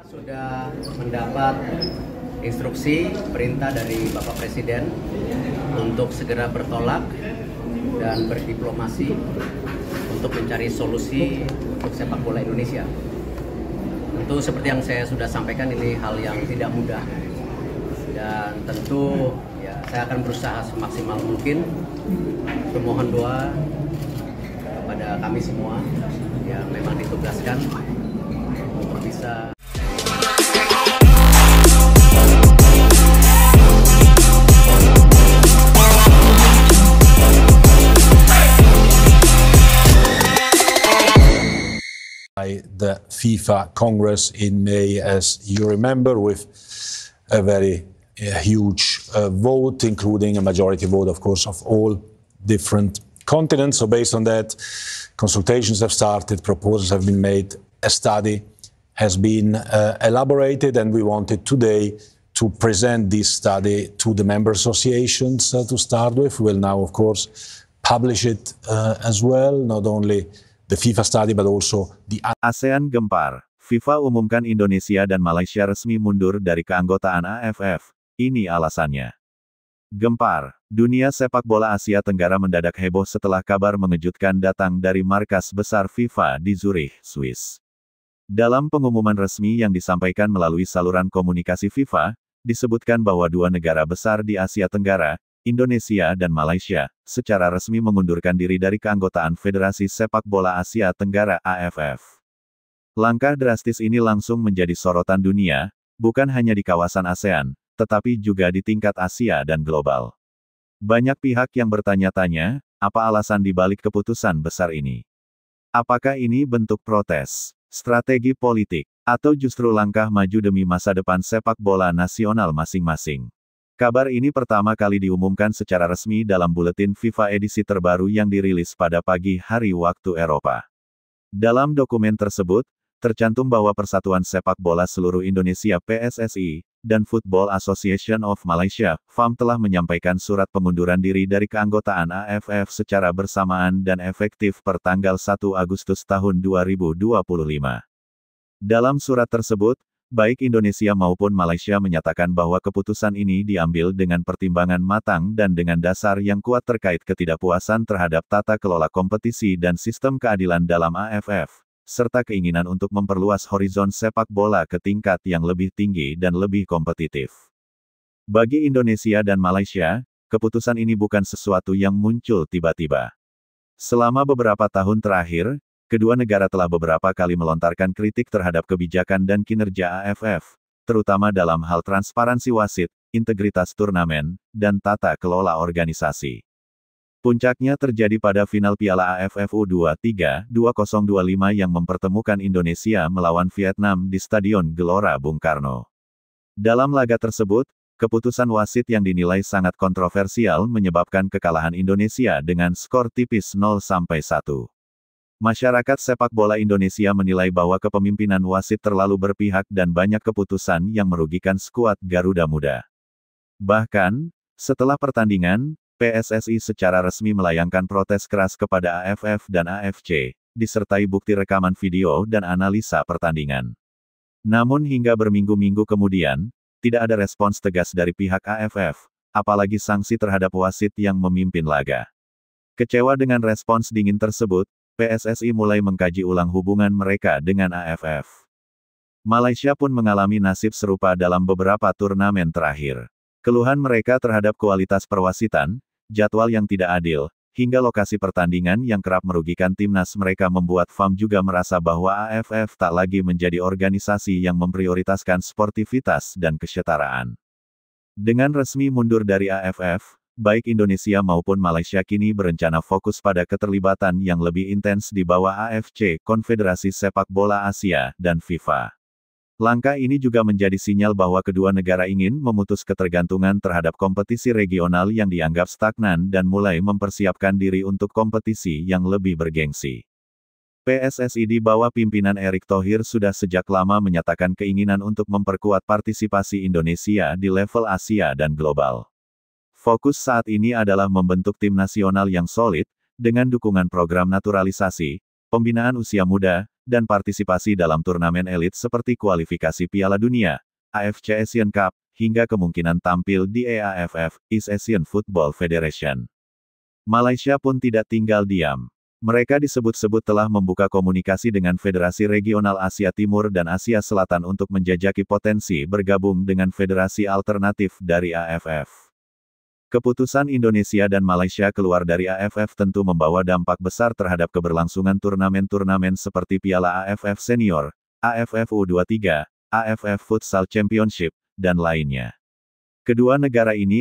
Sudah mendapat instruksi perintah dari Bapak Presiden untuk segera bertolak dan berdiplomasi untuk mencari solusi untuk sepak bola Indonesia. Tentu seperti yang saya sudah sampaikan, ini hal yang tidak mudah dan tentu ya saya akan berusaha semaksimal mungkin. Mohon doa kepada kami semua yang memang ditugaskan untuk bisa the FIFA Congress in May, as you remember, with a very huge vote, including a majority vote, of course, of all different continents. So based on that, consultations have started, proposals have been made, a study has been elaborated, and we wanted today to present this study to the member associations to start with. We will now, of course, publish it as well, not only the FIFA study, but also the ASEAN gempar. FIFA umumkan Indonesia dan Malaysia resmi mundur dari keanggotaan AFF. Ini alasannya. Gempar. Dunia sepak bola Asia Tenggara mendadak heboh setelah kabar mengejutkan datang dari markas besar FIFA di Zurich, Swiss. Dalam pengumuman resmi yang disampaikan melalui saluran komunikasi FIFA, disebutkan bahwa dua negara besar di Asia Tenggara, Indonesia dan Malaysia, secara resmi mengundurkan diri dari keanggotaan Federasi Sepak Bola Asia Tenggara (AFF). Langkah drastis ini langsung menjadi sorotan dunia, bukan hanya di kawasan ASEAN, tetapi juga di tingkat Asia dan global. Banyak pihak yang bertanya-tanya, apa alasan di balik keputusan besar ini? Apakah ini bentuk protes, strategi politik, atau justru langkah maju demi masa depan sepak bola nasional masing-masing? Kabar ini pertama kali diumumkan secara resmi dalam buletin FIFA edisi terbaru yang dirilis pada pagi hari waktu Eropa. Dalam dokumen tersebut, tercantum bahwa Persatuan Sepak Bola Seluruh Indonesia (PSSI) dan Football Association of Malaysia (FAM) telah menyampaikan surat pengunduran diri dari keanggotaan AFF secara bersamaan dan efektif per tanggal 1 Agustus tahun 2025. Dalam surat tersebut, baik Indonesia maupun Malaysia menyatakan bahwa keputusan ini diambil dengan pertimbangan matang dan dengan dasar yang kuat terkait ketidakpuasan terhadap tata kelola kompetisi dan sistem keadilan dalam AFF, serta keinginan untuk memperluas horizon sepak bola ke tingkat yang lebih tinggi dan lebih kompetitif. Bagi Indonesia dan Malaysia, keputusan ini bukan sesuatu yang muncul tiba-tiba. Selama beberapa tahun terakhir, kedua negara telah beberapa kali melontarkan kritik terhadap kebijakan dan kinerja AFF, terutama dalam hal transparansi wasit, integritas turnamen, dan tata kelola organisasi. Puncaknya terjadi pada final Piala AFF U23 2025 yang mempertemukan Indonesia melawan Vietnam di Stadion Gelora Bung Karno. Dalam laga tersebut, keputusan wasit yang dinilai sangat kontroversial menyebabkan kekalahan Indonesia dengan skor tipis 0-1. Masyarakat sepak bola Indonesia menilai bahwa kepemimpinan wasit terlalu berpihak dan banyak keputusan yang merugikan skuad Garuda Muda. Bahkan, setelah pertandingan, PSSI secara resmi melayangkan protes keras kepada AFF dan AFC, disertai bukti rekaman video dan analisa pertandingan. Namun hingga berminggu-minggu kemudian, tidak ada respons tegas dari pihak AFF, apalagi sanksi terhadap wasit yang memimpin laga. Kecewa dengan respons dingin tersebut, PSSI mulai mengkaji ulang hubungan mereka dengan AFF. Malaysia pun mengalami nasib serupa dalam beberapa turnamen terakhir. Keluhan mereka terhadap kualitas perwasitan, jadwal yang tidak adil, hingga lokasi pertandingan yang kerap merugikan timnas mereka membuat FAM juga merasa bahwa AFF tak lagi menjadi organisasi yang memprioritaskan sportivitas dan kesetaraan. Dengan resmi mundur dari AFF, baik Indonesia maupun Malaysia kini berencana fokus pada keterlibatan yang lebih intens di bawah AFC, Konfederasi Sepak Bola Asia, dan FIFA. Langkah ini juga menjadi sinyal bahwa kedua negara ingin memutus ketergantungan terhadap kompetisi regional yang dianggap stagnan dan mulai mempersiapkan diri untuk kompetisi yang lebih bergengsi. PSSI di bawah pimpinan Erick Thohir sudah sejak lama menyatakan keinginan untuk memperkuat partisipasi Indonesia di level Asia dan global. Fokus saat ini adalah membentuk tim nasional yang solid, dengan dukungan program naturalisasi, pembinaan usia muda, dan partisipasi dalam turnamen elit seperti kualifikasi Piala Dunia, AFC Asian Cup, hingga kemungkinan tampil di EAFF, East Asian Football Federation. Malaysia pun tidak tinggal diam. Mereka disebut-sebut telah membuka komunikasi dengan Federasi Regional Asia Timur dan Asia Selatan untuk menjajaki potensi bergabung dengan federasi alternatif dari AFF. Keputusan Indonesia dan Malaysia keluar dari AFF tentu membawa dampak besar terhadap keberlangsungan turnamen-turnamen seperti Piala AFF Senior, AFF U23, AFF Futsal Championship, dan lainnya. Kedua negara ini